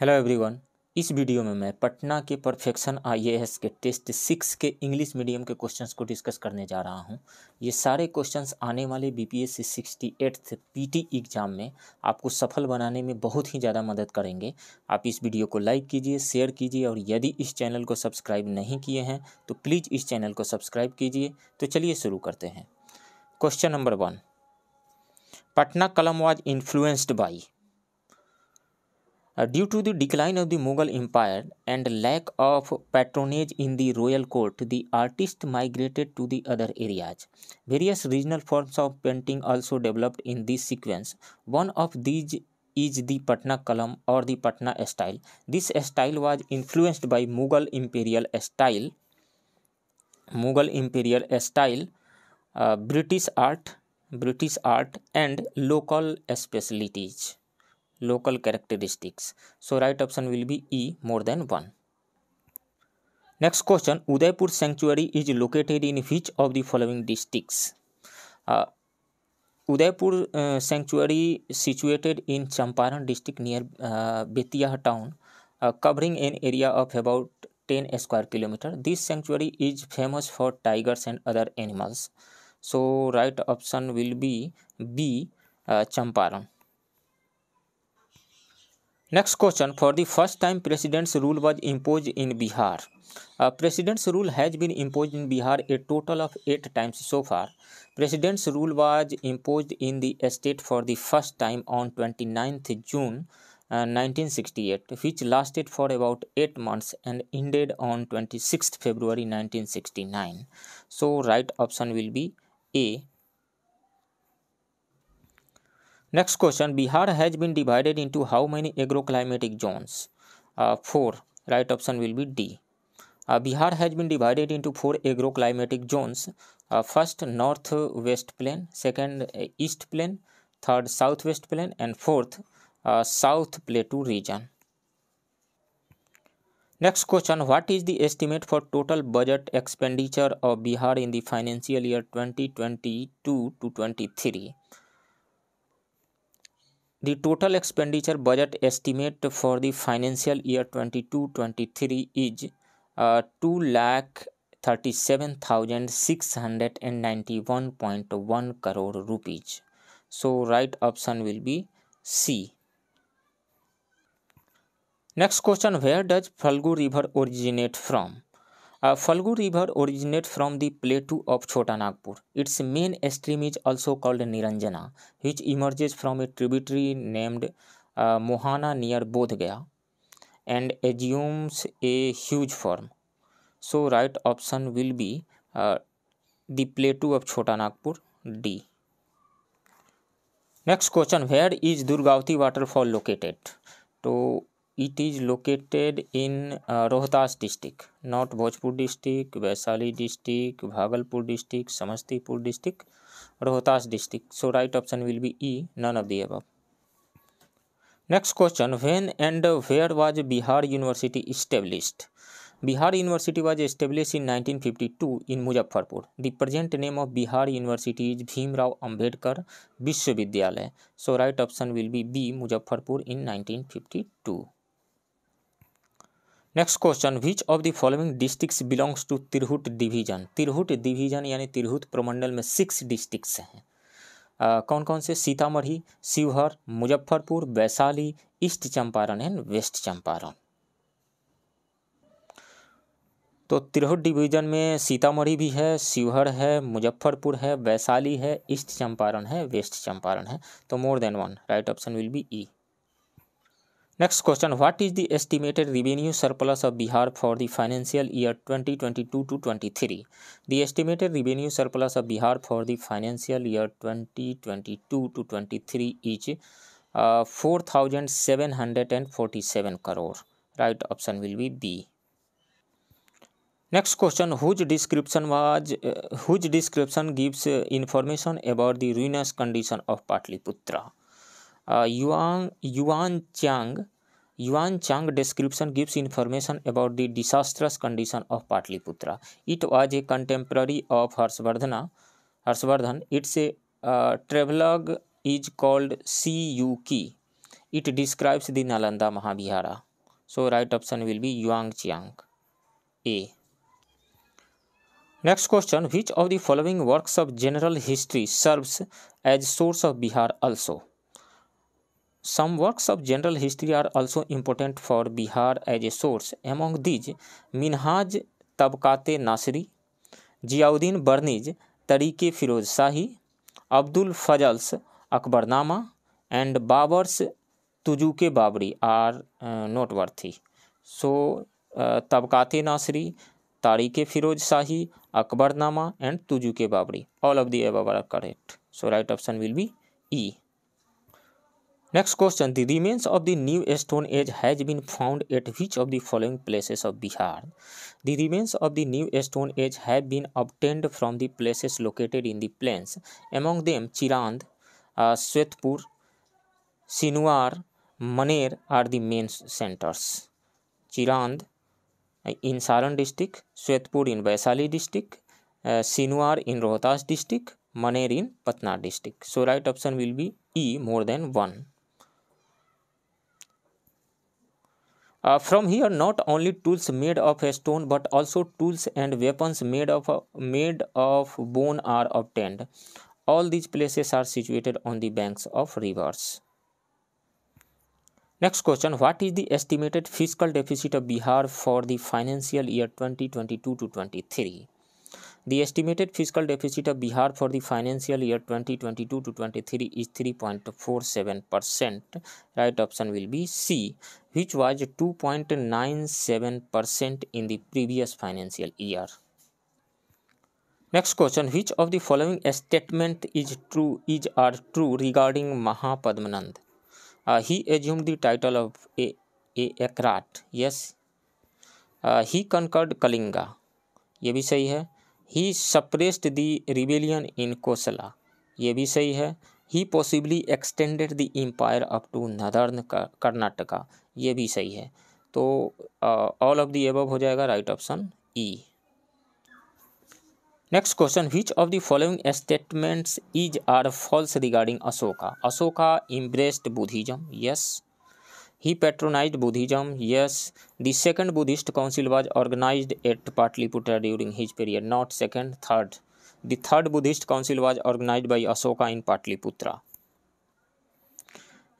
Hello everyone. इस video में मैं पटना के परफेक्शन आईएएस के टेस्ट 6 के इंग्लिश मीडियम के क्वेश्चंस को डिस्कस करने जा रहा हूं। ये सारे क्वेश्चंस आने वाले बीपीएससी 68th पीटी एग्जाम में आपको सफल बनाने में बहुत ही ज़्यादा मदद करेंगे। आप इस वीडियो को लाइक कीजिए, शेयर कीजिए और यदि इस चैनल को सब्सक्राइब नहीं किए हैं तो प्लीज़ इस चैनल को सब्सक्राइब कीजिए। तो चलिए शुरू करते हैं। क्वेश्चन नंबर 1, पटना कलम was influenced by due to the decline of the Mughal Empire and lack of patronage in the royal court, the artist migrated to the other areas. Various regional forms of painting also developed in this sequence. One of these is the Patna Kalam or the Patna style. This style was influenced by Mughal imperial style, British art and local characteristics. So right option will be E, more than 1. Next question, Udaipur sanctuary is located in which of the following districts? Udaipur sanctuary situated in Champaran district near Bettiah town, covering an area of about 10 square kilometer. This sanctuary is famous for tigers and other animals. So right option will be B, Champaran. Next question, for the first time president's rule was imposed in Bihar. President's rule has been imposed in Bihar a total of 8 times so far. President's rule was imposed in the state for the first time on 29th June 1968, which lasted for about 8 months and ended on 26th February 1969. So right option will be A. Next question, Bihar has been divided into how many agroclimatic zones? 4. Right option will be D. Bihar has been divided into 4 agroclimatic zones. First, northwest plain, second, east plain, third, southwest plain, and fourth, south plateau region. Next question, what is the estimate for total budget expenditure of Bihar in the financial year 2022 to 23? The total expenditure budget estimate for the financial year 22-23 is 2,37,691.1 crore rupees. So right option will be C. Next question, where does Phalgu river originate from? Phalgu river originates from the plateau of Chota Nagpur. Its main stream is also called Niranjana, which emerges from a tributary named Mohana near Bodh Gaya and assumes a huge form. So right option will be the plateau of Chota Nagpur, D. Next question, where is Durgavati waterfall located? So it is located in Rohtas district, not Bhojpur district, Vaishali district, Bhagalpur district, Samastipur district, Rohtas district. So right option will be E, none of the above. Next question, when and where was Bihar University established? Bihar University was established in 1952 in Muzaffarpur. The present name of Bihar University is Bhimrao Ambedkar Vishwavidyalaya. So right option will be B, Muzaffarpur in 1952. Next question, which of the following districts belongs to Tirhut division? Tirhut division यानी तिरहुत प्रमंडल में 6 districts हैं। कौन कौन से? Sitamarhi, Sheohar, Muzaffarpur, Vaishali, east Champaran and west Champaran. तो Tirhut division में सीतामढ़ी भी है, शिवहर है, मुजफ्फरपुर है, वैशाली है, ईस्ट चंपारण है, वेस्ट चंपारण है। तो more than 1, right option will be E. Next question, what is the estimated revenue surplus of Bihar for the financial year 2022 to 23? The estimated revenue surplus of Bihar for the financial year 2022 to 23 is 4,747 crore. Right option will be B. Next question, whose description gives information about the ruinous condition of Patliputra? Yuan Chang description gives information about the disastrous condition of Patliputra. It was a contemporary of Harshvardhan. Its travelogue is called Siyuki. It describes the Nalanda Mahavihara. So right option will be Yuanqiang, A. Next question, which of the following works of general history serves as source of Bihar also? Some works of general history are also important for Bihar as a source. Among these, Minhaj Tabqat-e Nasri, Ziauddin Barni's Tariq-e Firoz Shahi, Abdul Fazl's Akbarnama, and Babar's Tujuk-e Babri are noteworthy. So, Tabqat-e Nasri, Tariq-e Firoz Shahi, Akbarnama, and Tujuk-e Babri. All of the above are correct. So, right option will be E. Next question, the remains of the New Stone Age has been found at which of the following places of Bihar? The remains of the New Stone Age have been obtained from the places located in the plains. Among them, Chirand, Shwetpur, Sinuar, Maner are the main centers. Chirand in Saran district, Shwetpur in Vaishali district, Sinuar in Rohtas district, Maner in Patna district. So right option will be E, more than 1. From here, not only tools made of stone but also tools and weapons made of bone are obtained. All these places are situated on the banks of rivers. Next question, what is the estimated fiscal deficit of Bihar for the financial year 2022 to 23? The estimated fiscal deficit of Bihar for the financial year 2022 to 23 is 3.47%. Right option will be C, which was 2.97% in the previous financial year. Next question, which of the following statement is true regarding Mahapadmanand? He assumed the title of a Ekrat. Yes. He conquered Kalinga. ये भी सही है. He suppressed the rebellion in Kosala. ये भी सही है. He possibly extended the empire up to northern Karnataka. ये भी सही है. तो all of the above हो जाएगा. right option E. Next question, which of the following statements are false regarding Ashoka? Ashoka embraced Buddhism. Yes. He patronized Buddhism. Yes. The second Buddhist council was organized at Patliputra during his period. Not second, third. The third Buddhist council was organized by Ashoka in Patliputra.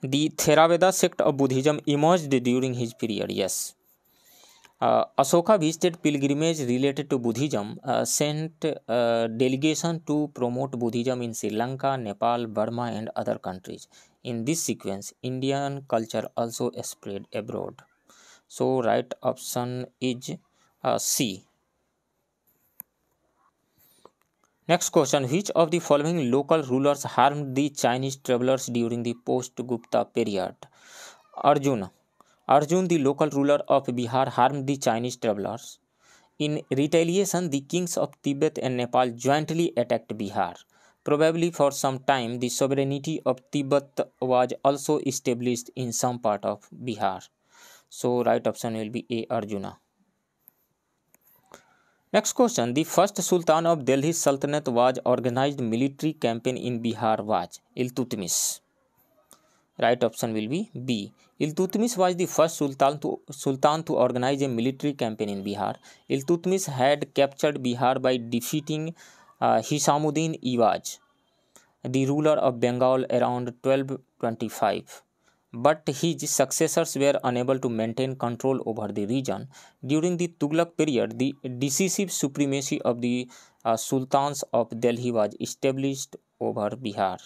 The Theravada sect of Buddhism emerged during his period. Yes. Ashoka visited pilgrimage related to Buddhism, sent delegation to promote Buddhism in Sri Lanka, Nepal, Burma, and other countries. In this sequence, Indian culture also spread abroad. So, right option is C. Next question, which of the following local rulers harmed the Chinese travelers during the post-Gupta period? Arjun, the local ruler of Bihar, harmed the Chinese travelers. In retaliation, the kings of Tibet and Nepal jointly attacked Bihar. Probably for some time, the sovereignty of Tibet was also established in some part of Bihar. So, right option will be A, Arjuna. Next question, the first Sultan of Delhi Sultanate was organized military campaign in Bihar was Iltutmish. Right option will be B. Iltutmish was the first Sultan to organize a military campaign in Bihar. Iltutmish had captured Bihar by defeating Hisamuddin Iwaj, the ruler of Bengal, around 1225. But his successors were unable to maintain control over the region. During the Tughlaq period, the decisive supremacy of the Sultans of Delhi was established over Bihar.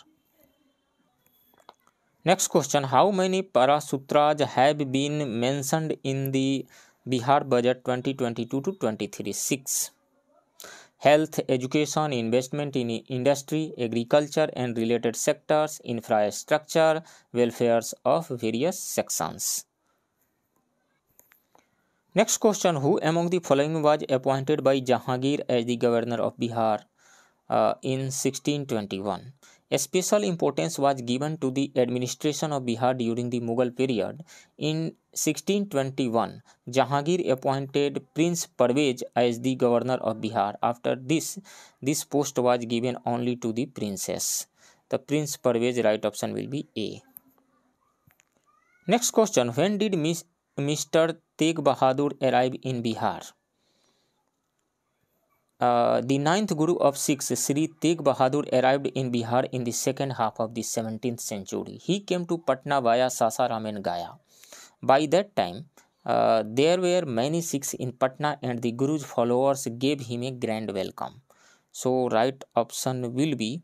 Next question, how many Parasutras have been mentioned in the Bihar budget 2022 to 23? 6. Health, education, investment in industry, agriculture and related sectors, infrastructure, welfares of various sections. Next question, who among the following was appointed by Jahangir as the governor of Bihar in 1621? A special importance was given to the administration of Bihar during the Mughal period. In 1621, Jahangir appointed Prince Parvez as the governor of Bihar. After this post was given only to the princess. The Prince Parvez, right option will be A. Next question, when did Mr. Tegh Bahadur arrive in Bihar? The ninth Guru of Sikhs, Sri Tegh Bahadur, arrived in Bihar in the second half of the 17th century. He came to Patna via Sasaram and Gaya. By that time, there were many Sikhs in Patna and the Guru's followers gave him a grand welcome. So, right option will be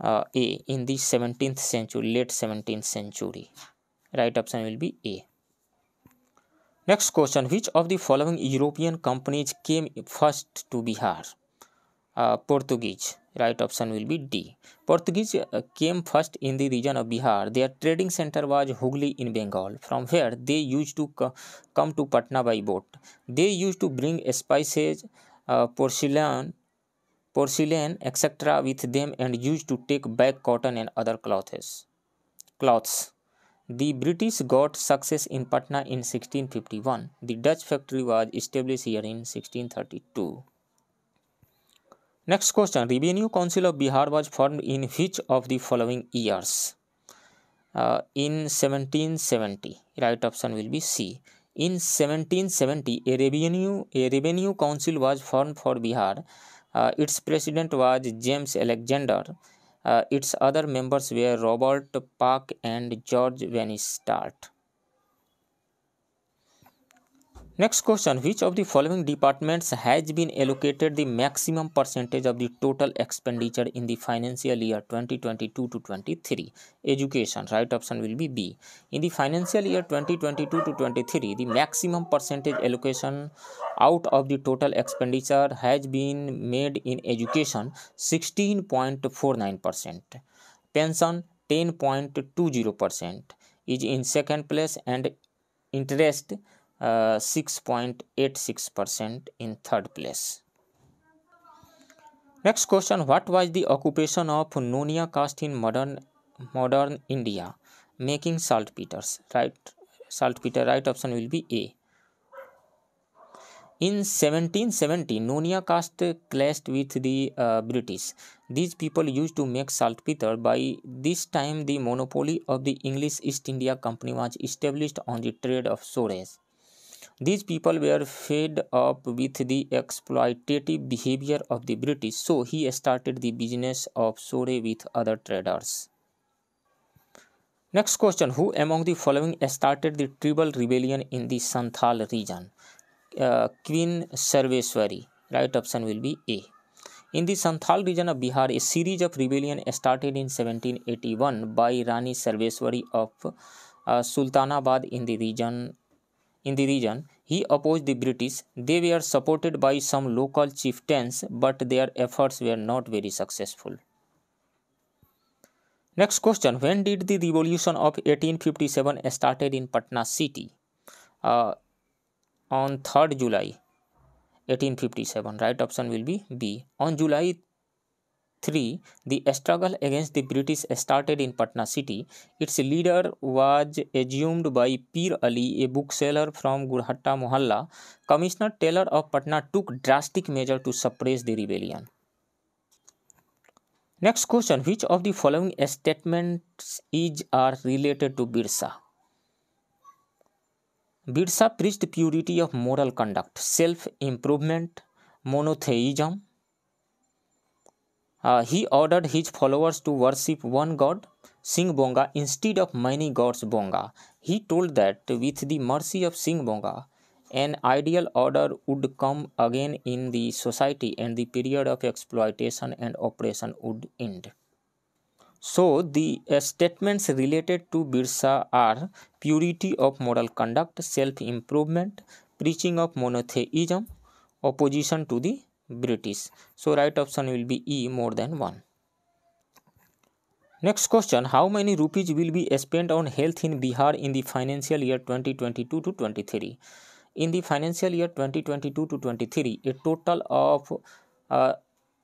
A, in the 17th century, late 17th century. Right option will be A. Next question, which of the following European companies came first to Bihar? Portuguese. Right option will be D. Portuguese came first in the region of Bihar. Their trading center was Hooghly in Bengal, from where they used to come to Patna by boat. They used to bring spices, porcelain, etc. with them and used to take back cotton and other clothes. The British got success in Patna in 1651. The Dutch factory was established here in 1632. Next question, Revenue Council of Bihar was formed in which of the following years? In 1770. Right option will be C. In 1770, a revenue council was formed for Bihar. Its president was James Alexander. Its other members were Robert Park and George Vansittart. Next question, which of the following departments has been allocated the maximum percentage of the total expenditure in the financial year 2022 to 23? Education. Right option will be B. In the financial year 2022 to 23, the maximum percentage allocation out of the total expenditure has been made in education 16.49%. Pension 10.20% is in second place, and interest 6.86% in third place. Next question, what was the occupation of Nonia caste in modern India? Making saltpeter. Right option will be A. In 1770, Nonia caste clashed with the British. These people used to make saltpeter. By this time, the monopoly of the English East India Company was established on the trade of sores. These people were fed up with the exploitative behavior of the British, so he started the business of sore with other traders. Next question, who among the following started the tribal rebellion in the Santhal region? Queen Sarveswari. Right option will be A. In the Santhal region of Bihar, a series of rebellion started in 1781 by Rani Sarveswari of Sultanabad in the region. He opposed the British. They were supported by some local chieftains, but their efforts were not very successful. Next question, when did the revolution of 1857 started in Patna city? On 3rd July 1857. Right option will be B. On July 3, the struggle against the British started in Patna city. Its leader was assumed by Pir Ali, a bookseller from Gurhatta Mohalla. Commissioner Taylor of Patna took drastic measures to suppress the rebellion. Next question, which of the following statements are related to Birsa? Birsa preached purity of moral conduct, self-improvement, monotheism. He ordered his followers to worship one god, Singh Bonga, instead of many gods Bonga. He told that with the mercy of Singh Bonga, an ideal order would come again in the society and the period of exploitation and oppression would end. So, the statements related to Birsa are purity of moral conduct, self-improvement, preaching of monotheism, opposition to the British. So, right option will be E, more than 1. Next question, how many rupees will be spent on health in Bihar in the financial year 2022 to 23? In the financial year 2022 to 23, a total of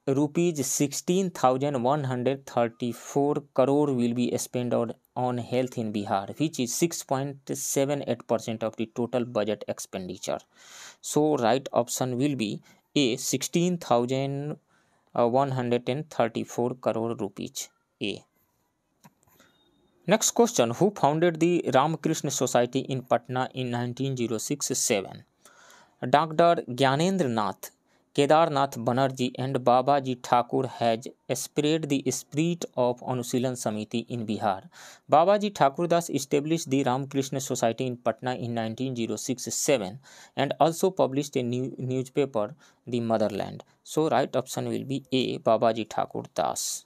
rupees 16,134 crore will be spent on health in Bihar, which is 6.78% of the total budget expenditure. So, right option will be A, 16,134 crore rupees. A. Next question, who founded the Ramakrishna Society in Patna in 1906-7? Dr. Gyanendra Nath, Kedarnath Banerjee and Babaji Thakur has spread the spirit of Anushilhan Samiti in Bihar. Babaji Thakur thus established the Ramakrishna Society in Patna in 1906-7 and also published a newspaper, The Motherland. So right option will be A, Babaji Thakur Das.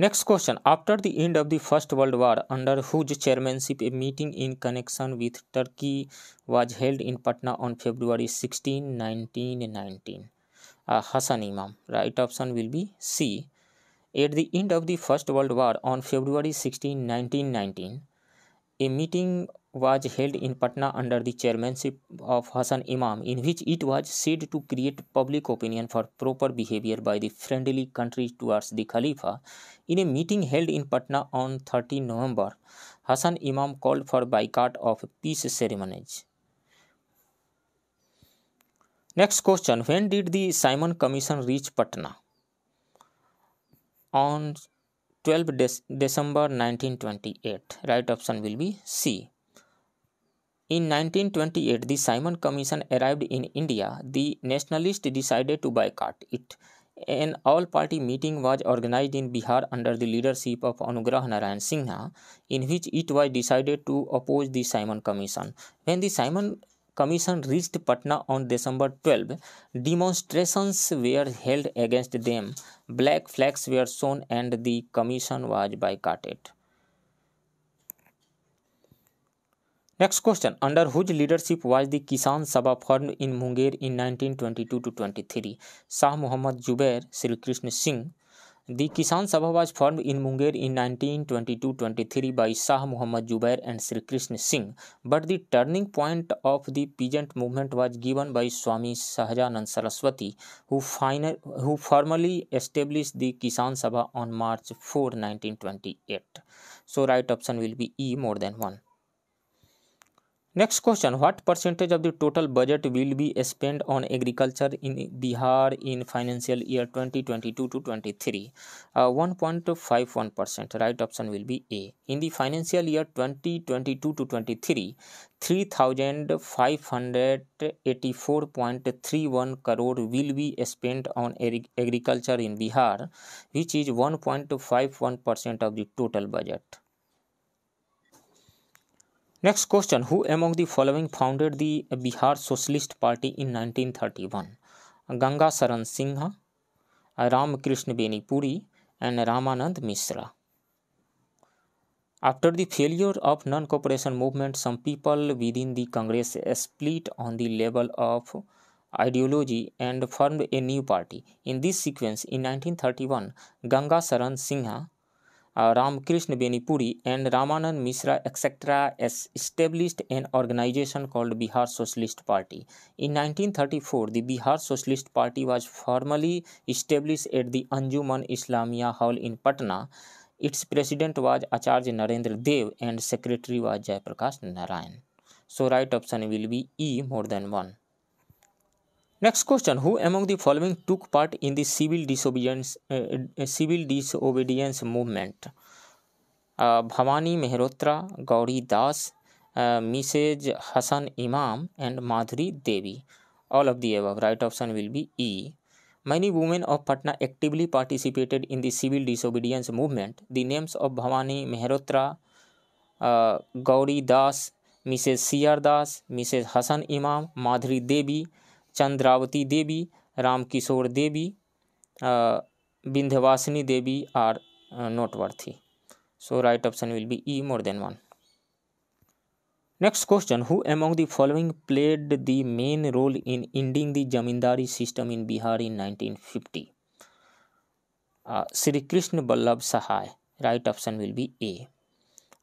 Next question, after the end of the First World War, under whose chairmanship a meeting in connection with Turkey was held in Patna on February 16, 1919? Hasan Imam. Right option will be C. At the end of the First World War on February 16, 1919, a meeting was held in Patna under the chairmanship of Hasan Imam, in which it was said to create public opinion for proper behavior by the friendly countries towards the Khalifa. In a meeting held in Patna on 13 November, Hasan Imam called for boycott of peace ceremonies. Next question, when did the Simon Commission reach Patna? On 12 December 1928. Right option will be C. In 1928, the Simon Commission arrived in India. The nationalists decided to boycott it. An all-party meeting was organized in Bihar under the leadership of Anugrah Narayan Sinha, in which it was decided to oppose the Simon Commission. When the Simon Commission reached Patna on December 12, demonstrations were held against them, black flags were shown and the commission was boycotted. Next question, under whose leadership was the Kisan Sabha formed in Munger in 1922-23? Shah Muhammad Zubair, Sri Krishna Singh. The Kisan Sabha was formed in Munger in 1922-23 by Shah Muhammad Zubair and Sri Krishna Singh, but the turning point of the peasant movement was given by Swami Sahajanand Saraswati, who formally established the Kisan Sabha on March 4, 1928. So right option will be E, more than 1. Next question, what percentage of the total budget will be spent on agriculture in Bihar in financial year 2022-23? 1.51%. Right option will be A. In the financial year 2022-23, 3,584.31 crore will be spent on agriculture in Bihar, which is 1.51% of the total budget. Next question, who among the following founded the Bihar Socialist Party in 1931? Ganga Saran Singha, Ramakrishna Beni Puri and Ramanand Mishra. After the failure of non-cooperation movement, some people within the Congress split on the level of ideology and formed a new party. In this sequence, in 1931, Ganga Saran Singha, Ramakrishna Beni Puri and Ramanand Mishra etc. established an organization called Bihar Socialist Party. In 1934, the Bihar Socialist Party was formally established at the Anjuman Islamia Hall in Patna. Its president was Acharya Narendra Dev and secretary was Jayaprakash Narayan. So right option will be E, more than 1. Next question, who among the following took part in the civil disobedience movement? Bhavani Mehrotra, Gauri Das, Mrs. Hasan Imam and Madhuri Devi. All of the above. Right option will be E. Many women of Patna actively participated in the civil disobedience movement. The names of Bhavani Mehrotra, Gauri Das, Mrs. Siyar Das, Mrs. Hasan Imam, Madhuri Devi, Chandravati Devi, Ram Kishore Devi, Vindhyavasini Devi are noteworthy. So right option will be E, more than 1. Next question, who among the following played the main role in ending the Jamindari system in Bihar in 1950? Sri Krishna Vallabh Sahai. Right option will be A.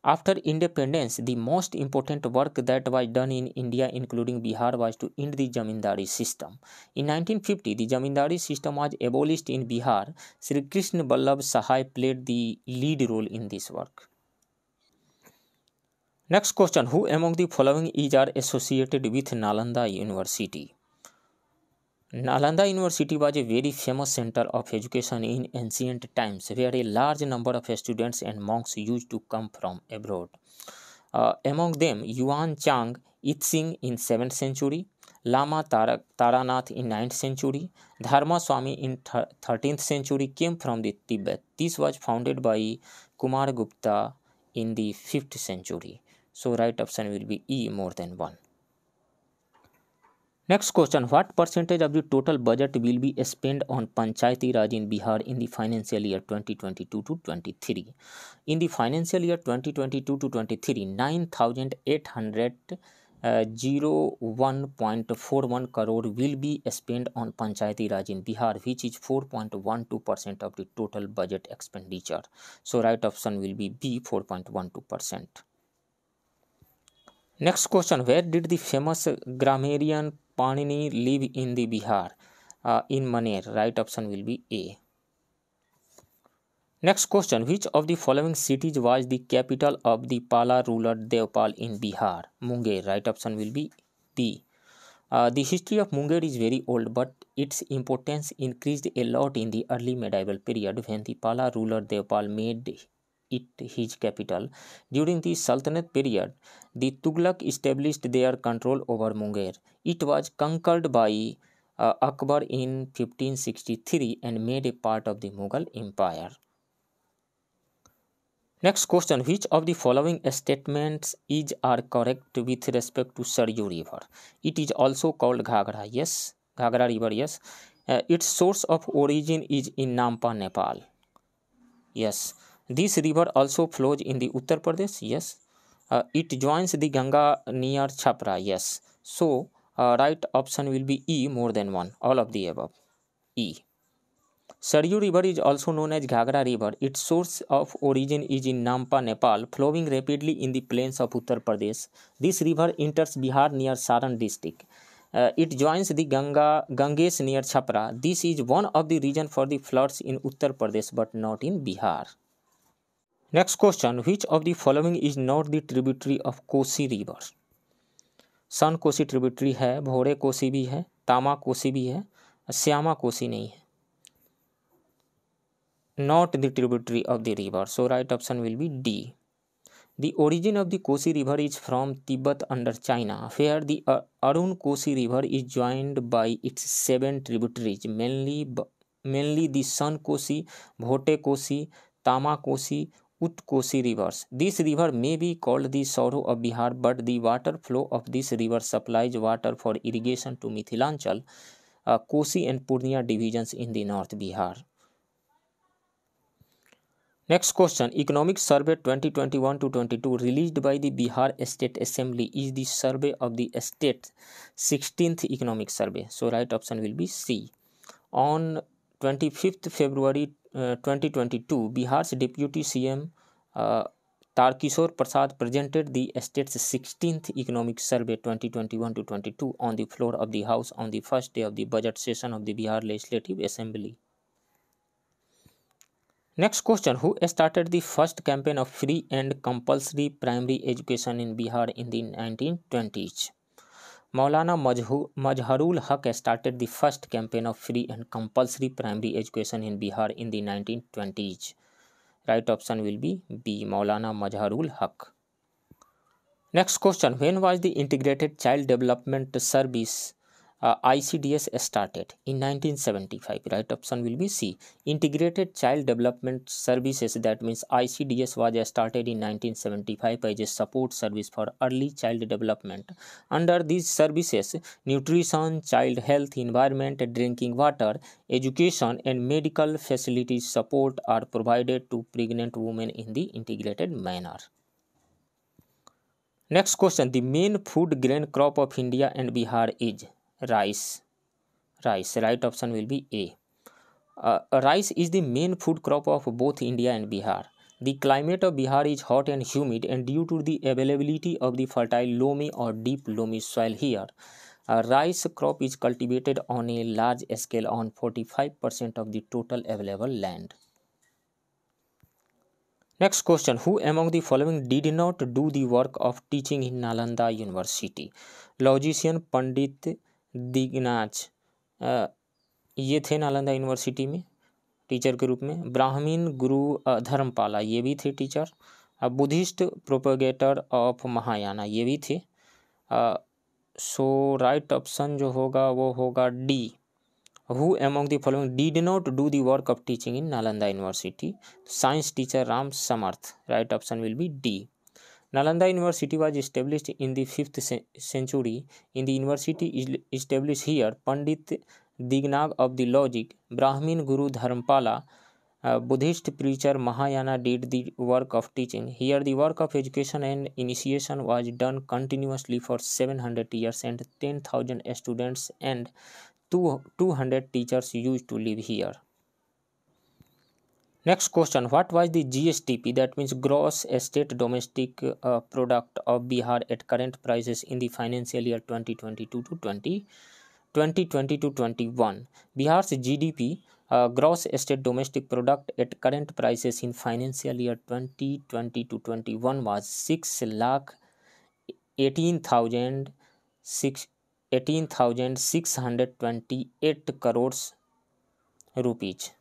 After independence, the most important work that was done in India, including Bihar, was to end the Jamindari system. In 1950, the Jamindari system was abolished in Bihar. Sri Krishna Vallabh Sahai played the lead role in this work. Next question, who among the following is associated with Nalanda University? Nalanda University was a very famous center of education in ancient times, where a large number of students and monks used to come from abroad. Among them, Yuan Chang Yitzing in 7th century, Lama Taranath in 9th century, Dharma Swami in 13th century came from the Tibet. This was founded by Kumar Gupta in the 5th century. So right option will be E, more than 1. Next question, what percentage of the total budget will be spent on Panchayati Raj in Bihar in the financial year 2022 to 23? In the financial year 2022 to 23, 9,801.41 crore will be spent on Panchayati Raj in Bihar, which is 4.12% of the total budget expenditure. So right option will be B, 4.12%. Next question, where did the famous grammarian Panini live in the Bihar? In Maner. Right option will be A. Next question, which of the following cities was the capital of the Pala ruler Devpal in Bihar? Munger. Right option will be B. The history of Munger is very old, but its importance increased a lot in the early medieval period when the Pala ruler Devpal made it his capital. During the Sultanate period, the Tughlaq established their control over Munger. It was conquered by Akbar in 1563 and made a part of the Mughal Empire. Next question, which of the following statements are correct with respect to Saryu River? It is also called Ghagra. Yes, Ghagra River. Yes. Its source of origin is in Nampa, Nepal. Yes. This river also flows in the Uttar Pradesh. Yes. It joins the Ganga near Chhapra. Yes. So right option will be E, more than 1. All of the above. E. Saryu River is also known as Ghagra River. Its source of origin is in Nampa, Nepal, flowing rapidly in the plains of Uttar Pradesh. This river enters Bihar near Saran district. It joins the Ganges near Chhapra. This is one of the reasons for the floods in Uttar Pradesh but not in Bihar. Next question, which of the following is not the tributary of Kosi River? Sun Kosi tributary है, भोरे कोसी भी है, तामा कोसी भी है, श्यामा कोसी नहीं है. Not the tributary of the river. So right option will be D. The origin of the Kosi River is from Tibet under China, where the Arun Kosi River is joined by its 7 tributaries, mainly the San Kosi, Bhote Kosi, Tama Kosi, Ut Kosi rivers. This river may be called the sorrow of Bihar, but the water flow of this river supplies water for irrigation to Mithilanchal, Kosi and Purnia divisions in the North Bihar. Next question, Economic Survey 2021 to 22 released by the Bihar State Assembly is the survey of the state's 16th Economic Survey. So right option will be C. On 25th February 2022, Bihar's Deputy CM Tarkishore Prasad presented the state's 16th Economic Survey 2021 to 22 on the floor of the House on the first day of the budget session of the Bihar Legislative Assembly. Next question, who started the first campaign of free and compulsory primary education in Bihar in the 1920s? Maulana Mazharul Haq started the first campaign of free and compulsory primary education in Bihar in the 1920s. Right option will be B, Maulana Mazharul Haq. Next question, when was the Integrated Child Development Service ICDS started? In 1975. Right option will be C. Integrated Child Development Services, that means ICDS, was started in 1975 as a support service for early child development. Under these services, nutrition, child health, environment, drinking water, education and medical facilities support are provided to pregnant women in the integrated manner. Next question, the main food grain crop of India and Bihar is rice. Right option will be A. Rice is the main food crop of both India and Bihar. The climate of Bihar is hot and humid, and due to the availability of the fertile loamy or deep loamy soil here, rice crop is cultivated on a large scale on 45% of the total available land. Next question, who among the following did not do the work of teaching in Nalanda University? Logician Pandit Dignaj, ये थे Nalanda university में teacher के रूप में। ब्राह्मीण गुरु धर्मपाला, ये भी थे teacher. Buddhist propagator of Mahayana, ये भी थे। सो राइट ऑप्शन जो होगा वो होगा D. Who among the following did not do the work of teaching in Nalanda university? Science teacher Ram Samarth. Right option will B D. Nalanda University was established in the 5th century. In the university established here, Pandit Dignag of the Logic, Brahmin Guru Dharmpala, Buddhist preacher Mahayana did the work of teaching. Here the work of education and initiation was done continuously for 700 years, and 10,000 students and 200 teachers used to live here. Next question, what was the GSTP, that means gross state domestic product of Bihar at current prices in the financial year 2022 to 2021? Bihar's GDP, gross state domestic product at current prices in financial year 2020 to 21 was 6,18,628 crores rupees.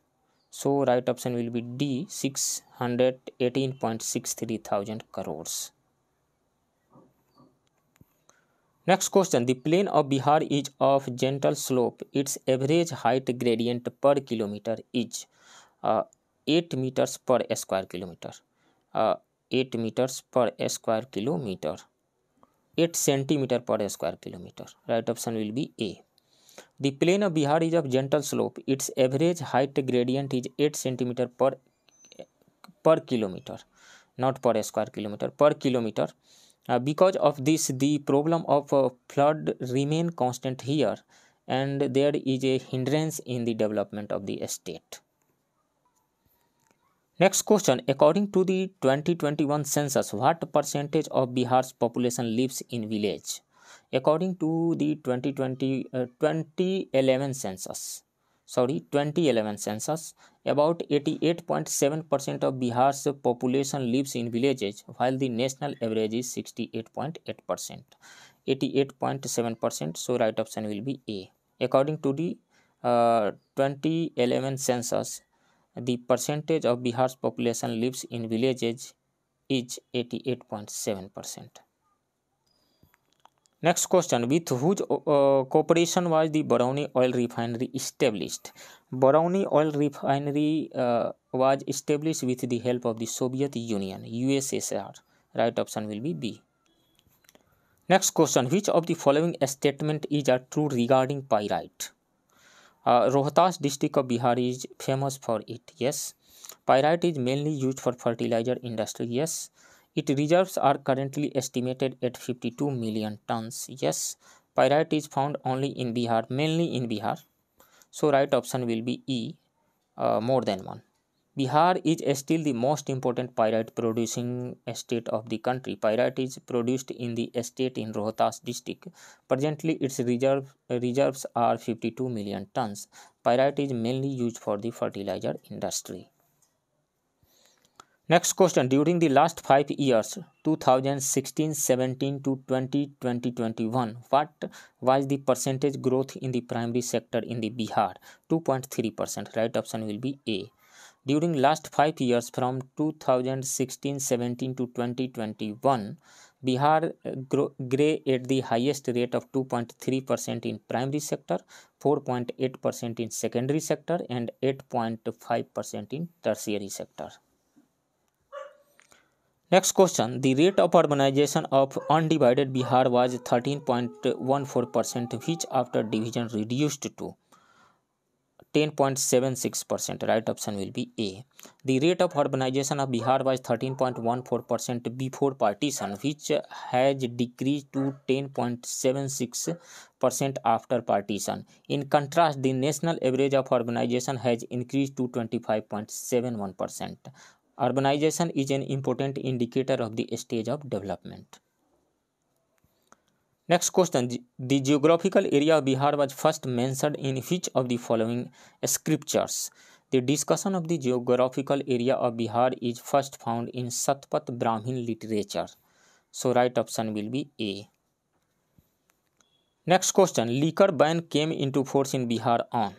So right option will be D, 618.63 thousand crores. Next question, the plain of Bihar is of gentle slope. Its average height gradient per kilometer is 8 meters per square kilometer. 8 meters per square kilometer. 8 centimeter per square kilometer. Right option will be A. The plain of Bihar is of gentle slope. Its average height gradient is 8 centimeter per kilometer, not per square kilometer, per kilometer. Because of this, the problem of flood remain constant here, and there is a hindrance in the development of the state. Next question, according to the 2021 census, what percentage of Bihar's population lives in village? According to the 2011 census, about 88.7% of Bihar's population lives in villages, while the national average is 68.8%. 88.7%, so right option will be A. According to the 2011 census, the percentage of Bihar's population lives in villages is 88.7%. Next question, with whose cooperation was the Barauni oil refinery established? Barauni oil refinery was established with the help of the Soviet Union, USSR. Right option will be B. Next question, which of the following statement is true regarding pyrite? Rohtas district of Bihar is famous for it. Yes. Pyrite is mainly used for fertilizer industry. Yes. Its reserves are currently estimated at 52 million tons. Yes. Pyrite is found only in Bihar, mainly in Bihar. So right option will be E, more than one. Bihar is still the most important pyrite producing state of the country. Pyrite is produced in the state in Rohtas district. Presently, its reserves are 52 million tons. Pyrite is mainly used for the fertilizer industry. Next question, during the last 5 years, 2016-17 to 2020-21, what was the percentage growth in the primary sector in the Bihar? 2.3%. Right option will be A. During last 5 years, from 2016-17 to 2021, Bihar grew at the highest rate of 2.3% in primary sector, 4.8% in secondary sector, and 8.5% in tertiary sector. Next question, the rate of urbanization of undivided Bihar was 13.14%, which after division reduced to 10.76%. Right option will be A. The rate of urbanization of Bihar was 13.14% before partition, which has decreased to 10.76% after partition. In contrast, the national average of urbanization has increased to 25.71%. Urbanization is an important indicator of the stage of development. Next question, the geographical area of Bihar was first mentioned in which of the following scriptures? The discussion of the geographical area of Bihar is first found in Satpat Brahmin literature. So right option will be A. Next question, liquor ban came into force in Bihar on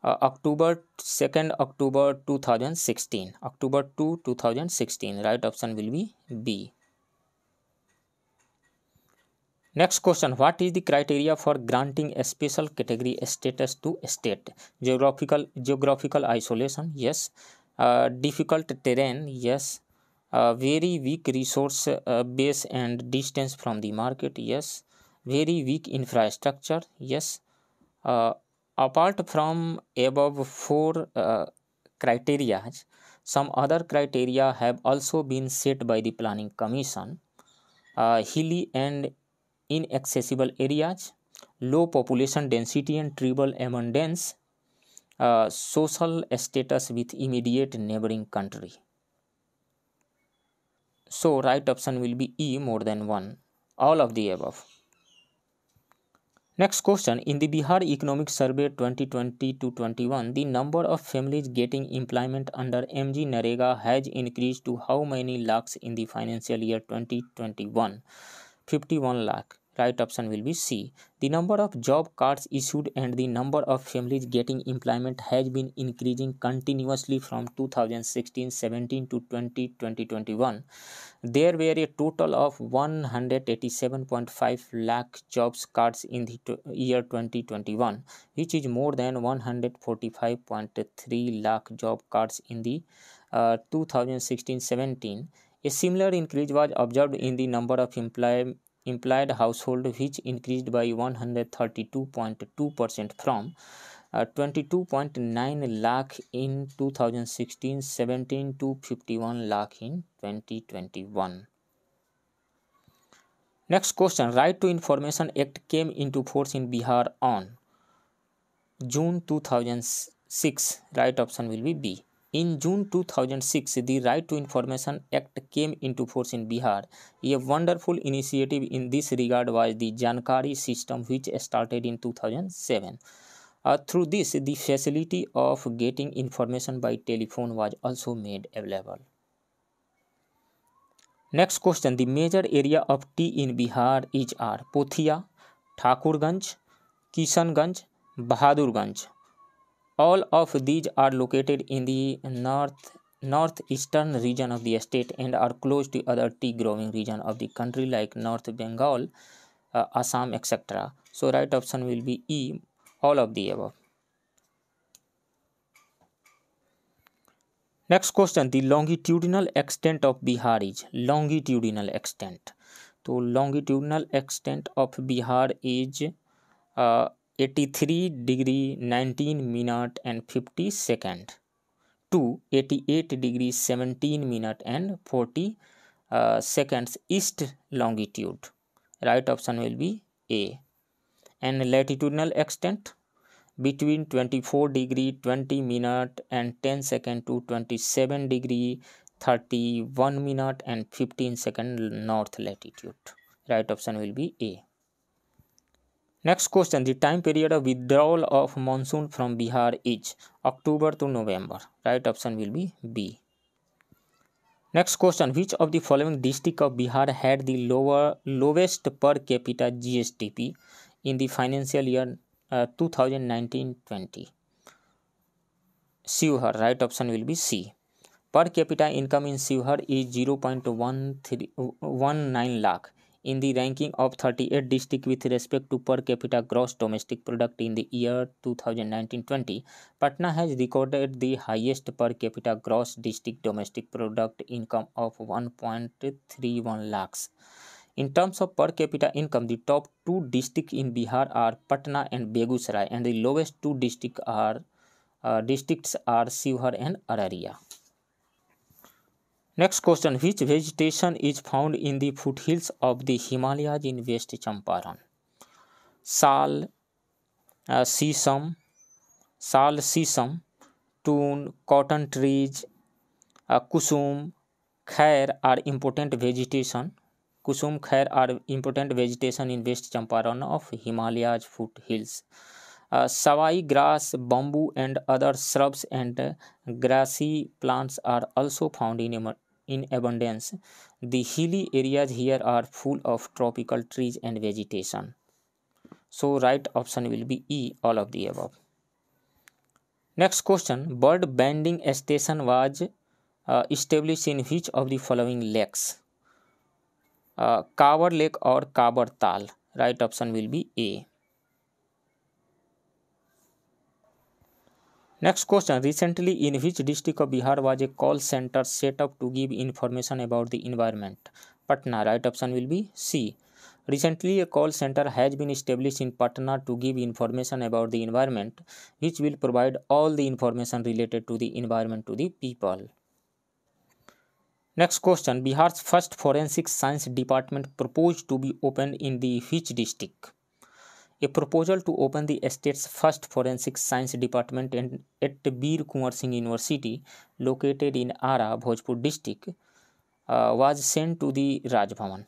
October 2nd, October 2016, October 2, 2016. Right option will be B. Next question, what is the criteria for granting a special category status to state? Geographical isolation, yes. Difficult terrain, yes. Very weak resource base and distance from the market, yes. Very weak infrastructure, yes. Apart from above four criteria, some other criteria have also been set by the Planning Commission. Hilly and inaccessible areas, low population density and tribal abundance, social status with immediate neighboring country. So right option will be E, more than one, all of the above. Next question, in the Bihar Economic Survey 2020 to 21, the number of families getting employment under MG Narega has increased to how many lakhs in the financial year 2021? 51 lakh. Right option will be C. The number of job cards issued and the number of families getting employment has been increasing continuously from 2016-17 to 2020-21. There were a total of 187.5 lakh jobs cards in the year 2021, which is more than 145.3 lakh job cards in the 2016-17. A similar increase was observed in the number of employed household, which increased by 132.2% from 22.9 lakh in 2016-17 to 51 lakh in 2021. Next question, Right to Information Act came into force in Bihar on June 2006. Right option will be B. In June 2006, the Right to Information Act came into force in Bihar. A wonderful initiative in this regard was the Jankari system, which started in 2007. Through this, the facility of getting information by telephone was also made available. Next question, the major area of tea in Bihar is Pothia, Thakurganj, Kishanganj, Bahadurganj. All of these are located in the northeastern region of the state and are close to other tea growing region of the country like North Bengal, Assam, etc. So right option will be E, all of the above. Next question, the longitudinal extent of Bihar is longitudinal extent. So longitudinal extent of Bihar is 83 degree 19 minute and 50 second to 88 degree 17 minute and 40 seconds east longitude. Right option will be A. And latitudinal extent between 24 degree 20 minute and 10 second to 27 degree 31 minute and 15 second north latitude. Right option will be A. Next question, the time period of withdrawal of monsoon from Bihar is October to November. Right option will be B. Next question, which of the following district of Bihar had the lowest per capita GSDP in the financial year 2019-20? Shivhar. Right option will be C. Per capita income in Shivhar is 0.19 lakh. In the ranking of 38 districts with respect to per capita gross domestic product in the year 2019-20, Patna has recorded the highest per capita gross district domestic product income of 1.31 lakhs. In terms of per capita income, the top two districts in Bihar are Patna and Begusarai, and the lowest two districts are Shivhar and Araria. Next question, which vegetation is found in the foothills of the Himalayas in West Champaran? Sal, sesame, tun, cotton trees, kusum, khair are important vegetation. Kusum, khair are important vegetation in West Champaran of Himalayas foothills. Savai grass, bamboo and other shrubs and grassy plants are also found in abundance. The hilly areas here are full of tropical trees and vegetation. So right option will be E, all of the above. Next question, bird banding station was established in which of the following lakes? Kabar Lake or Kabar Tal? Right option will be A. Next question, recently in which district of Bihar was a call center set up to give information about the environment? Patna. Right option will be C. Recently, a call center has been established in Patna to give information about the environment, which will provide all the information related to the environment to the people. Next question, Bihar's first forensic science department proposed to be opened in the which district? A proposal to open the state's first forensic science department at Bir Kunwar Singh University, located in Ara, Bhojpur district, was sent to the Raj Bhavan.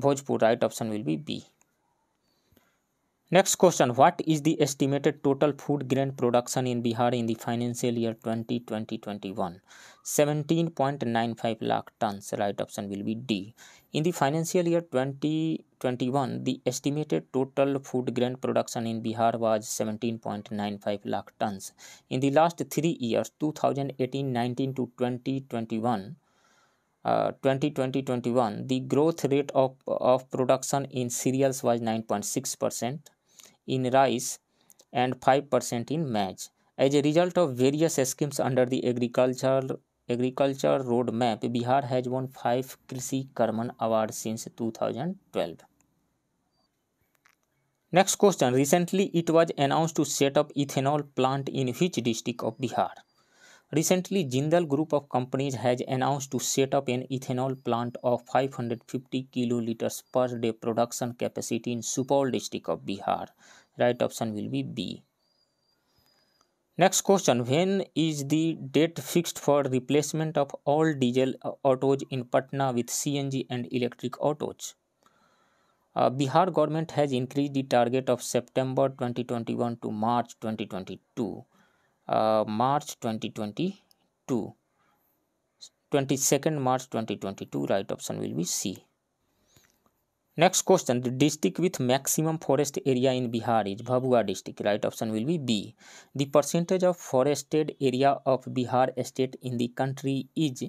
Bhojpur, right option will be B. Next question, what is the estimated total food grain production in Bihar in the financial year 2020-21? 17.95 lakh tons, right option will be D. In the financial year 2021, the estimated total food grain production in Bihar was 17.95 lakh tons. In the last 3 years, 2018-19 to 2021, 2020-21, the growth rate of production in cereals was 9.6%, in rice, and 5% in maize. As a result of various schemes under the agriculture roadmap, Bihar has won 5 Krishi Karman awards since 2012. Next question, recently it was announced to set up ethanol plant in which district of Bihar? Recently, Jindal Group of Companies has announced to set up an ethanol plant of 550 kiloliters per day production capacity in Supaul district of Bihar. Right option will be B. Next question, when is the date fixed for replacement of all diesel autos in Patna with CNG and electric autos? Bihar government has increased the target of September 2021 to March 2022. March 2022. 22nd March 2022, right option will be C. Next question, the district with maximum forest area in Bihar is Bhabua district, right option will be B. The percentage of forested area of Bihar state in the country is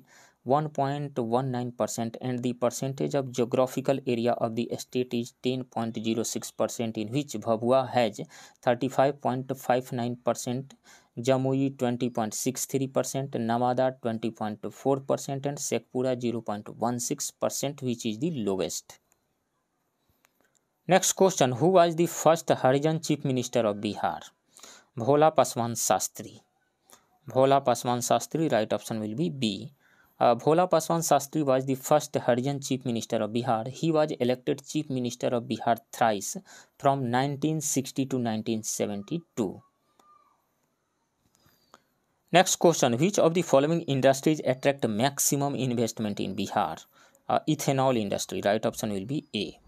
1.19% and the percentage of geographical area of the state is 10.06%, in which Bhabua has 35.59%, Jamui 20.63%, Nawada 20.4% and Shekhpura 0.16%, which is the lowest. Next question, who was the first Harijan Chief Minister of Bihar? Bhola Paswan Shastri. Bhola Paswan Shastri, right option will be B. Bhola Paswan Shastri was the first Harijan Chief Minister of Bihar. He was elected Chief Minister of Bihar thrice from 1960 to 1972. Next question, which of the following industries attract maximum investment in Bihar? Ethanol industry, right option will be A.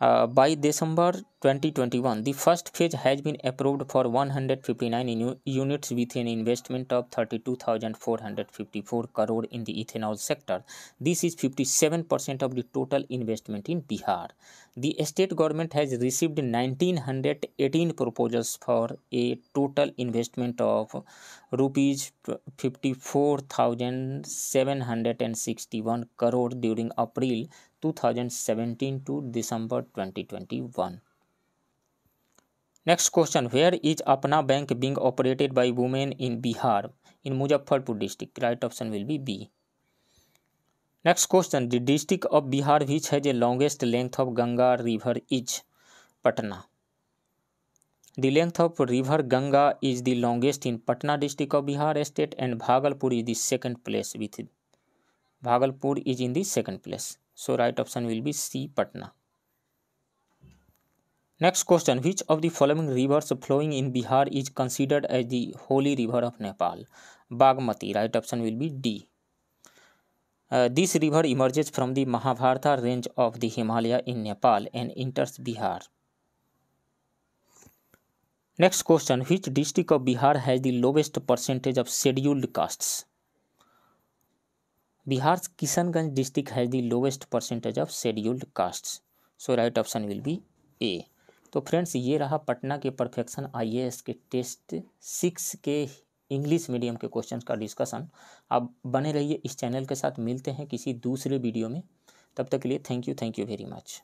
By December 2021, the first phase has been approved for 159 units with an investment of 32,454 crore in the ethanol sector. This is 57% of the total investment in Bihar. The state government has received 1,918 proposals for a total investment of rupees 54,761 crore during April 2017 to December 2021. Next question, where is Apna Bank being operated by women in Bihar? In Muzaffarpur district, right option will be B. Next question, the district of Bihar which has the longest length of Ganga river is Patna. The length of river Ganga is the longest in Patna district of Bihar state, and Bhagalpur is the second place with it. Bhagalpur is in the second place. So right option will be C, Patna. Next question, which of the following rivers flowing in Bihar is considered as the holy river of Nepal? Bagmati, right option will be D. This river emerges from the Mahabharata range of the Himalaya in Nepal and enters Bihar. Next question, which district of Bihar has the lowest percentage of scheduled castes? Bihar's Kishanganj district has the lowest percentage of scheduled castes. So right option will be a. तो friends, ये रहा पटना के perfection IAS के test 6 के English medium के question का discussion. आप बने रहिए इस चैनल के साथ। मिलते हैं किसी दूसरे वीडियो में, तब तक के लिए थैंक यू वेरी मच।